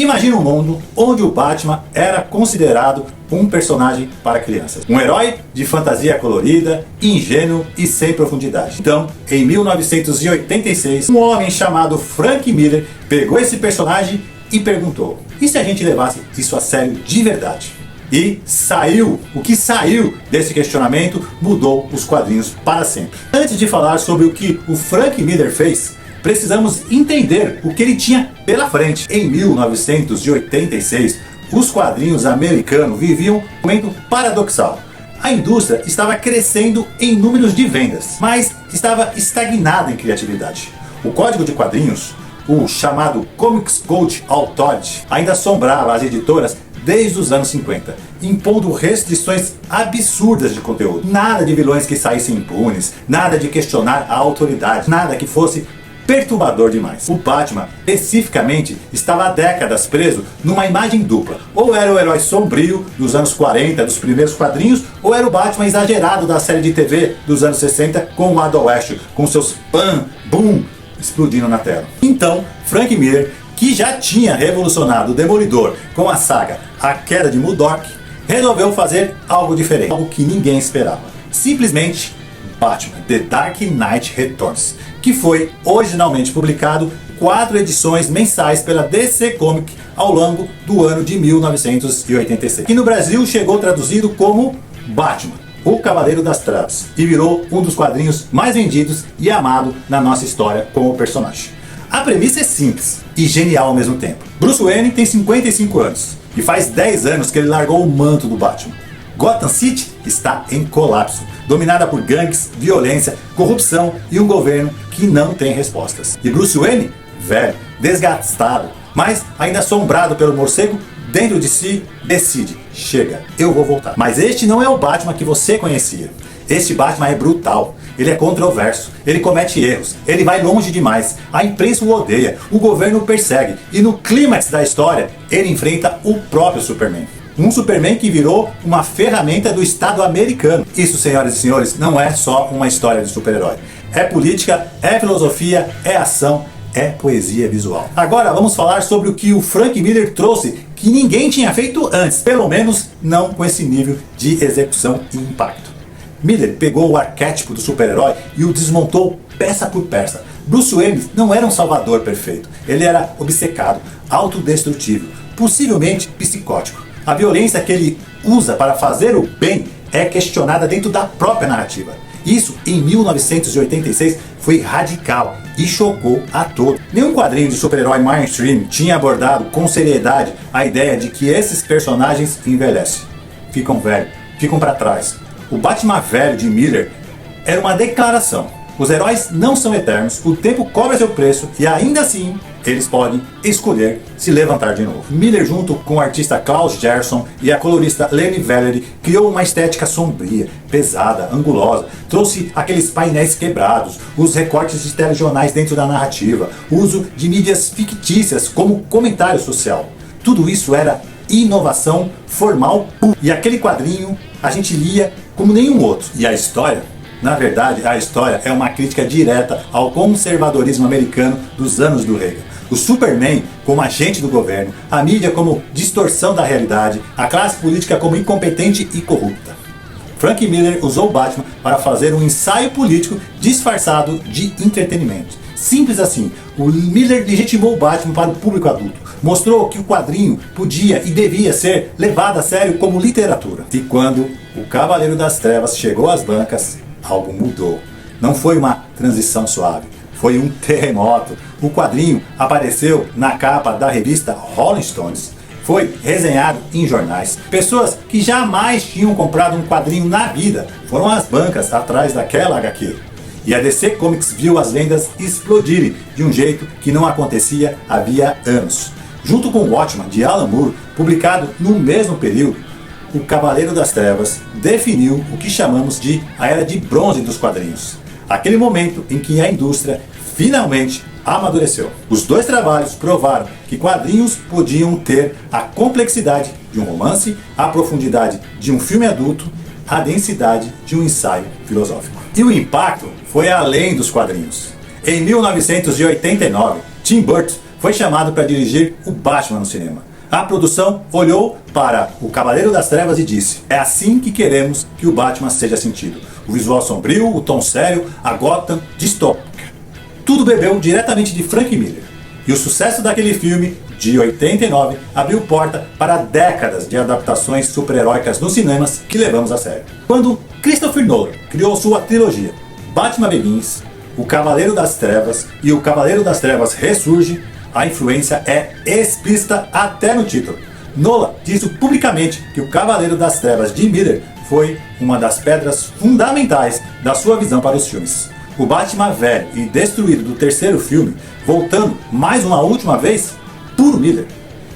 Imagina um mundo onde o Batman era considerado um personagem para crianças. Um herói de fantasia colorida, ingênuo e sem profundidade. Então, em 1986, um homem chamado Frank Miller pegou esse personagem e perguntou: e se a gente levasse isso a sério de verdade? E saiu. O que saiu desse questionamento mudou os quadrinhos para sempre. Antes de falar sobre o que o Frank Miller fez, precisamos entender o que ele tinha pela frente. Em 1986, os quadrinhos americanos viviam um momento paradoxal. A indústria estava crescendo em números de vendas, mas estava estagnada em criatividade. O código de quadrinhos, o chamado Comics Code Authority, ainda assombrava as editoras desde os anos 50, impondo restrições absurdas de conteúdo. Nada de vilões que saíssem impunes, nada de questionar a autoridade, nada que fosse perturbador demais. O Batman, especificamente, estava há décadas preso numa imagem dupla. Ou era o herói sombrio dos anos 40, dos primeiros quadrinhos, ou era o Batman exagerado da série de TV dos anos 60 com o Adam West, com seus pam, boom, explodindo na tela. Então, Frank Miller, que já tinha revolucionado o Demolidor com a saga A Queda de Murdoch, resolveu fazer algo diferente, algo que ninguém esperava. Simplesmente Batman The Dark Knight Returns, que foi originalmente publicado 4 edições mensais pela DC Comics ao longo do ano de 1986. Que no Brasil chegou traduzido como Batman, o Cavaleiro das Trevas, e virou um dos quadrinhos mais vendidos e amado na nossa história como personagem. A premissa é simples e genial ao mesmo tempo. Bruce Wayne tem 55 anos e faz 10 anos que ele largou o manto do Batman. Gotham City está em colapso, dominada por gangues, violência, corrupção e um governo que não tem respostas. E Bruce Wayne, velho, desgastado, mas ainda assombrado pelo morcego, dentro de si, decide: chega, eu vou voltar. Mas este não é o Batman que você conhecia. Este Batman é brutal, ele é controverso, ele comete erros, ele vai longe demais, a imprensa o odeia, o governo o persegue e no clímax da história ele enfrenta o próprio Superman. Um Superman que virou uma ferramenta do Estado americano. Isso, senhoras e senhores, não é só uma história de super-herói. É política, é filosofia, é ação, é poesia visual. Agora vamos falar sobre o que o Frank Miller trouxe que ninguém tinha feito antes, pelo menos não com esse nível de execução e impacto. Miller pegou o arquétipo do super-herói e o desmontou peça por peça. Bruce Wayne não era um salvador perfeito, ele era obcecado, autodestrutivo, possivelmente psicótico. A violência que ele usa para fazer o bem é questionada dentro da própria narrativa. Isso, em 1986, foi radical e chocou a todos. Nenhum quadrinho de super-herói mainstream tinha abordado com seriedade a ideia de que esses personagens envelhecem, ficam velhos, ficam para trás. O Batman velho de Miller era uma declaração: os heróis não são eternos, o tempo cobra seu preço e ainda assim eles podem escolher se levantar de novo. Miller, junto com o artista Klaus Gerson e a colorista Lenny Valerie, criou uma estética sombria, pesada, angulosa, trouxe aqueles painéis quebrados, os recortes de telejornais dentro da narrativa, o uso de mídias fictícias como comentário social. Tudo isso era inovação formal pura. E aquele quadrinho a gente lia como nenhum outro. E a história? Na verdade, a história é uma crítica direta ao conservadorismo americano dos anos do Reagan. O Superman como agente do governo, a mídia como distorção da realidade, a classe política como incompetente e corrupta. Frank Miller usou o Batman para fazer um ensaio político disfarçado de entretenimento. Simples assim, o Miller legitimou o Batman para o público adulto. Mostrou que o quadrinho podia e devia ser levado a sério como literatura. E quando o Cavaleiro das Trevas chegou às bancas, algo mudou. Não foi uma transição suave, foi um terremoto. O quadrinho apareceu na capa da revista Rolling Stones, foi resenhado em jornais. Pessoas que jamais tinham comprado um quadrinho na vida foram às bancas atrás daquela HQ. E a DC Comics viu as vendas explodirem de um jeito que não acontecia havia anos. Junto com o Watchmen de Alan Moore, publicado no mesmo período, o Cavaleiro das Trevas definiu o que chamamos de a Era de Bronze dos quadrinhos. Aquele momento em que a indústria finalmente amadureceu. Os dois trabalhos provaram que quadrinhos podiam ter a complexidade de um romance, a profundidade de um filme adulto, a densidade de um ensaio filosófico. E o impacto foi além dos quadrinhos. Em 1989, Tim Burton foi chamado para dirigir o Batman no cinema. A produção olhou para o Cavaleiro das Trevas e disse: é assim que queremos que o Batman seja sentido. O visual sombrio, o tom sério, a Gotham distópica. Tudo bebeu diretamente de Frank Miller. E o sucesso daquele filme, de 89, abriu porta para décadas de adaptações super-heróicas nos cinemas que levamos a sério. Quando Christopher Nolan criou sua trilogia Batman Begins, O Cavaleiro das Trevas e O Cavaleiro das Trevas Ressurge, a influência é explícita até no título. Nolan disse publicamente que O Cavaleiro das Trevas de Miller foi uma das pedras fundamentais da sua visão para os filmes. O Batman velho e destruído do terceiro filme, voltando mais uma última vez, puro Miller.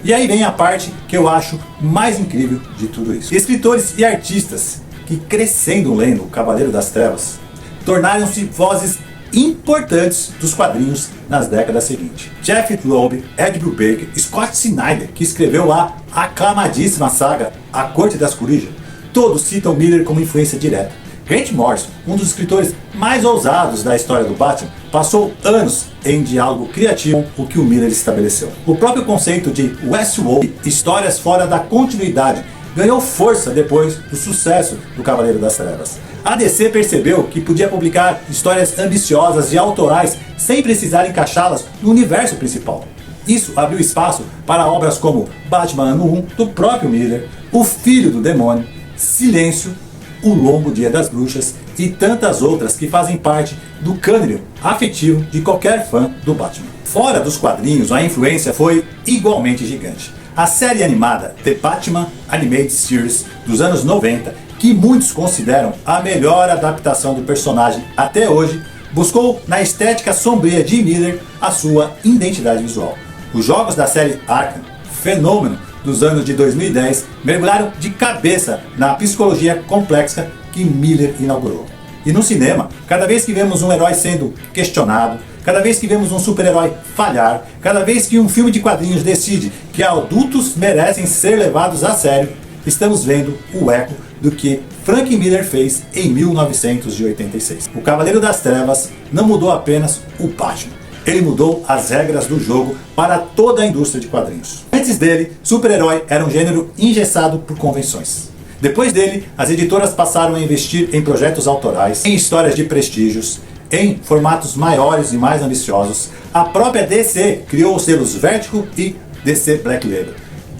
E aí vem a parte que eu acho mais incrível de tudo isso. Escritores e artistas que, crescendo lendo O Cavaleiro das Trevas, tornaram-se vozes importantes dos quadrinhos nas décadas seguintes. Jeff Loeb, Ed Brubaker, Scott Snyder, que escreveu a aclamadíssima saga A Corte das Corujas, todos citam Miller como influência direta. Grant Morrison, um dos escritores mais ousados da história do Batman, passou anos em diálogo criativo com o que o Miller estabeleceu. O próprio conceito de Westworld, histórias fora da continuidade, ganhou força depois do sucesso do Cavaleiro das Trevas. A DC percebeu que podia publicar histórias ambiciosas e autorais sem precisar encaixá-las no universo principal. Isso abriu espaço para obras como Batman Ano 1, do próprio Miller, O Filho do Demônio, Silêncio, O Longo Dia das Bruxas e tantas outras que fazem parte do cânone afetivo de qualquer fã do Batman. Fora dos quadrinhos, a influência foi igualmente gigante. A série animada The Batman Animated Series dos anos 90, que muitos consideram a melhor adaptação do personagem até hoje, buscou na estética sombria de Miller a sua identidade visual. Os jogos da série Arkham, fenômeno dos anos de 2010, mergulharam de cabeça na psicologia complexa que Miller inaugurou. E no cinema, cada vez que vemos um herói sendo questionado, cada vez que vemos um super-herói falhar, cada vez que um filme de quadrinhos decide que adultos merecem ser levados a sério, estamos vendo o eco do que Frank Miller fez em 1986. O Cavaleiro das Trevas não mudou apenas o Batman. Ele mudou as regras do jogo para toda a indústria de quadrinhos. Antes dele, super-herói era um gênero engessado por convenções. Depois dele, as editoras passaram a investir em projetos autorais, em histórias de prestígios, em formatos maiores e mais ambiciosos. A própria DC criou os selos Vertigo e DC Black Label,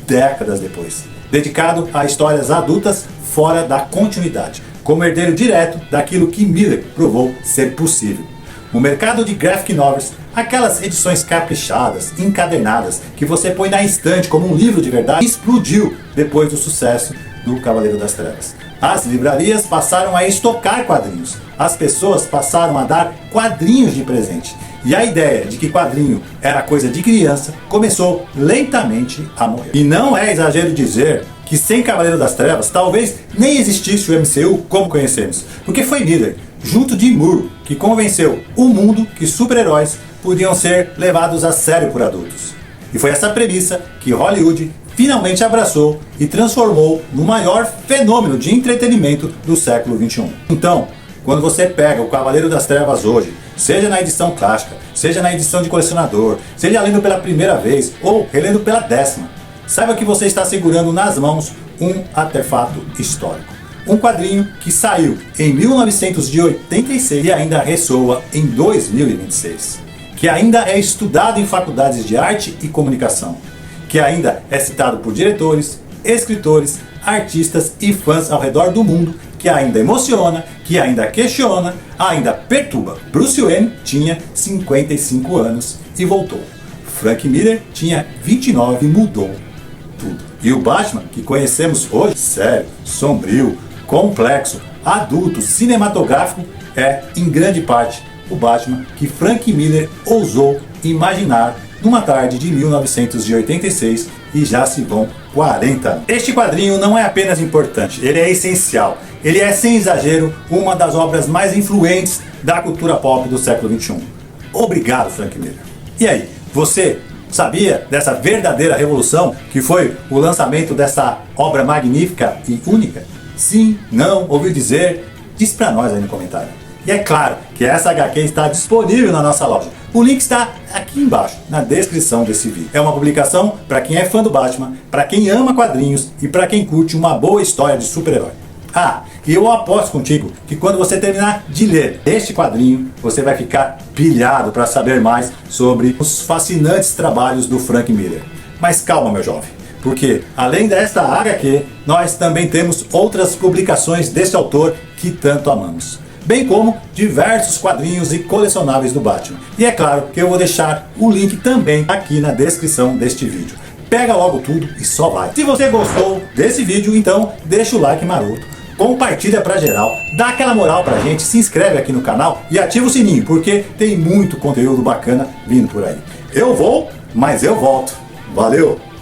décadas depois, dedicado a histórias adultas fora da continuidade, como herdeiro direto daquilo que Miller provou ser possível. O mercado de graphic novels, aquelas edições caprichadas, encadernadas, que você põe na estante como um livro de verdade, explodiu depois do sucesso do Cavaleiro das Trevas. As livrarias passaram a estocar quadrinhos, as pessoas passaram a dar quadrinhos de presente. E a ideia de que quadrinho era coisa de criança começou lentamente a morrer. E não é exagero dizer que sem Cavaleiro das Trevas talvez nem existisse o MCU como conhecemos, porque foi Miller, junto de Moore, que convenceu o mundo que super-heróis podiam ser levados a sério por adultos. E foi essa premissa que Hollywood finalmente abraçou e transformou no maior fenômeno de entretenimento do século XXI. Então, quando você pega o Cavaleiro das Trevas hoje, seja na edição clássica, seja na edição de colecionador, seja lendo pela primeira vez ou relendo pela 10ª, saiba que você está segurando nas mãos um artefato histórico. Um quadrinho que saiu em 1986 e ainda ressoa em 2026. Que ainda é estudado em faculdades de arte e comunicação. Que ainda é citado por diretores, escritores, artistas e fãs ao redor do mundo. Que ainda emociona, que ainda questiona, ainda perturba. Bruce Wayne tinha 55 anos e voltou. Frank Miller tinha 29 e mudou tudo. E o Batman que conhecemos hoje, sério, sombrio, complexo, adulto, cinematográfico, é, em grande parte, o Batman que Frank Miller ousou imaginar numa tarde de 1986 e já se vão 40 anos. Este quadrinho não é apenas importante, ele é essencial. Ele é, sem exagero, uma das obras mais influentes da cultura pop do século XXI. Obrigado, Frank Miller. E aí, você sabia dessa verdadeira revolução que foi o lançamento dessa obra magnífica e única? Sim, não, ouviu dizer? Diz pra nós aí no comentário. E é claro que essa HQ está disponível na nossa loja. O link está aqui embaixo, na descrição desse vídeo. É uma publicação para quem é fã do Batman, para quem ama quadrinhos e para quem curte uma boa história de super-herói. Ah, e eu aposto contigo que quando você terminar de ler este quadrinho, você vai ficar pilhado para saber mais sobre os fascinantes trabalhos do Frank Miller. Mas calma, meu jovem, porque além desta HQ, nós também temos outras publicações deste autor que tanto amamos, bem como diversos quadrinhos e colecionáveis do Batman. E é claro que eu vou deixar o link também aqui na descrição deste vídeo. Pega logo tudo e só vai. Se você gostou desse vídeo, então deixa o like maroto, compartilha pra geral, dá aquela moral pra gente, se inscreve aqui no canal e ativa o sininho, porque tem muito conteúdo bacana vindo por aí. Eu vou, mas eu volto. Valeu!